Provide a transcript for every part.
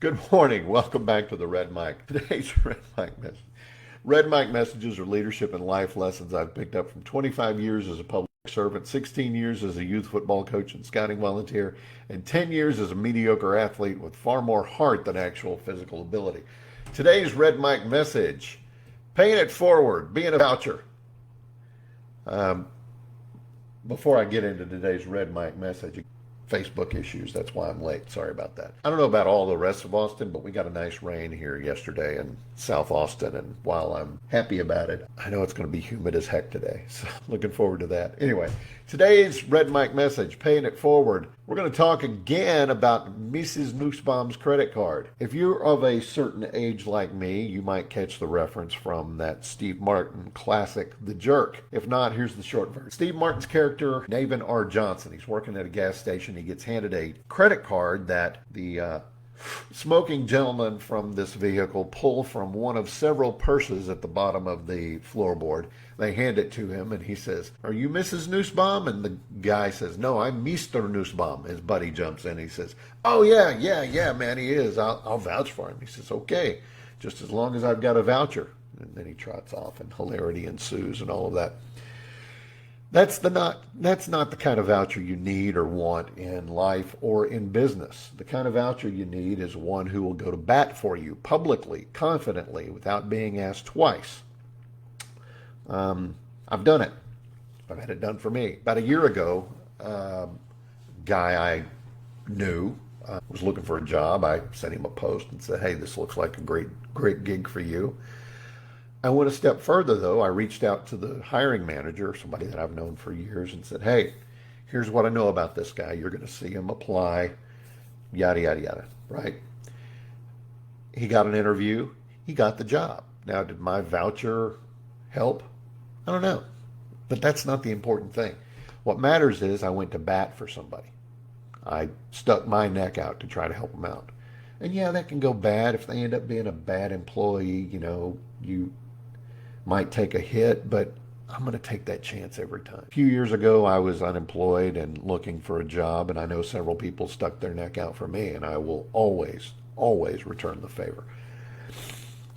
Good morning. Welcome back to the Red Mic. Today's Red Mic message. Red Mic messages are leadership and life lessons I've picked up from 25 years as a public servant, 16 years as a youth football coach and scouting volunteer, and 10 years as a mediocre athlete with far more heart than actual physical ability. Today's Red Mic message, paying it forward, being a voucher. Um, Before I get into today's Red Mic message, Facebook issues. That's why I'm late. Sorry about that. I don't know about all the rest of Austin, but we got a nice rain here yesterday in South Austin. And while I'm happy about it, I know it's going to be humid as heck today. So looking forward to that. Anyway, today's Red Mic message, paying it forward. We're going to talk again about Mrs. Nussbaum's credit card. If you're of a certain age like me, you might catch the reference from that Steve Martin classic, The Jerk. If not, here's the short version. Steve Martin's character, Navin R. Johnson, he's working at a gas station. He gets handed a credit card that the smoking gentleman from this vehicle pull from one of several purses at the bottom of the floorboard. They hand it to him and he says, "Are you Mrs. Nussbaum?" And the guy says, "No, I'm Mr. Nussbaum." His buddy jumps in. He says, "Oh, yeah, man, he is. I'll vouch for him." He says, "Okay, just as long as I've got a voucher." And then he trots off and hilarity ensues and all of that. That's not the kind of voucher you need or want in life or in business. The kind of voucher you need is one who will go to bat for you publicly, confidently, without being asked twice. I've done it. I've had it done for me. About a year ago, a guy I knew was looking for a job. I sent him a post and said, "Hey, this looks like a great gig for you." I went a step further, though. I reached out to the hiring manager, somebody that I've known for years, and said, "Hey, here's what I know about this guy. You're going to see him apply, yada, yada, yada," right? He got an interview. He got the job. Now, did my voucher help? I don't know. But that's not the important thing. What matters is I went to bat for somebody. I stuck my neck out to try to help them out. And yeah, that can go bad if they end up being a bad employee. You might take a hit, but I'm going to take that chance every time. A few years ago, I was unemployed and looking for a job, and I know several people stuck their neck out for me, and I will always, always return the favor.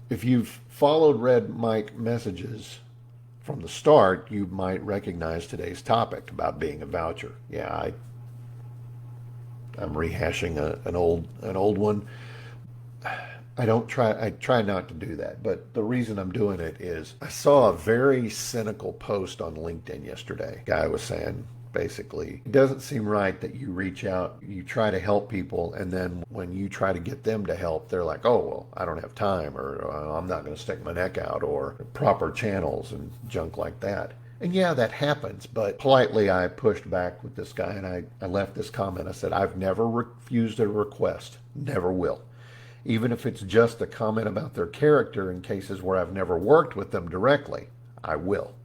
If you've followed Red Mic messages from the start, you might recognize today's topic about being a voucher. Yeah, I'm rehashing an old one. I try not to do that, but the reason I'm doing it is I saw a very cynical post on LinkedIn yesterday. Guy was saying basically, it doesn't seem right that you reach out, you try to help people, and then when you try to get them to help, they're like, "Oh, well, I don't have time," or "I'm not going to stick my neck out," or proper channels and junk like that. And yeah, that happens, but politely I pushed back with this guy and I left this comment. I said, "I've never refused a request, never will. Even if it's just a comment about their character in cases where I've never worked with them directly, I will.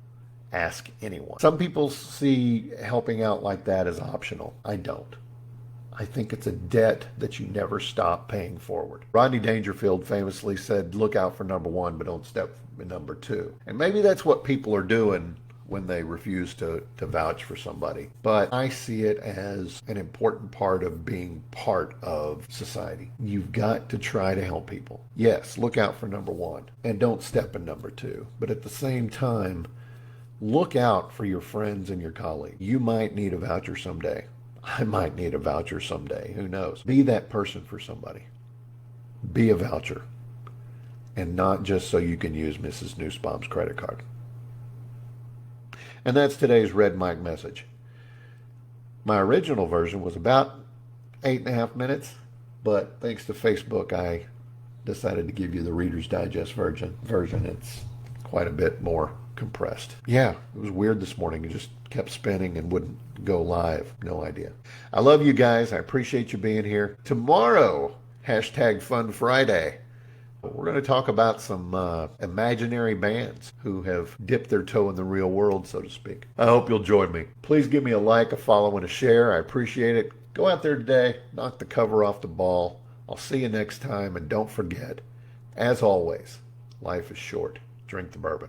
Ask anyone." Some people see helping out like that as optional. I don't. I think it's a debt that you never stop paying forward. Rodney Dangerfield famously said, "Look out for number one, but don't step in number two." And maybe that's what people are doing when they refuse to vouch for somebody. But I see it as an important part of being part of society. You've got to try to help people. Yes, look out for number one and don't step in number two. But at the same time, look out for your friends and your colleagues. You might need a voucher someday. I might need a voucher someday. Who knows? Be that person for somebody. Be a voucher. And not just so you can use Mrs. Nussbaum's credit card. And that's today's Red Mic message. My original version was about 8.5 minutes, but thanks to Facebook, I decided to give you the Reader's Digest version. It's quite a bit more compressed. Yeah, it was weird this morning. It just kept spinning and wouldn't go live. No idea. I love you guys. I appreciate you being here. Tomorrow, #Fun Friday. We're going to talk about some imaginary bands who have dipped their toe in the real world, so to speak. I hope you'll join me. Please give me a like, a follow, and a share. I appreciate it. Go out there today, knock the cover off the ball. I'll see you next time, and don't forget, as always, life is short. Drink the bourbon.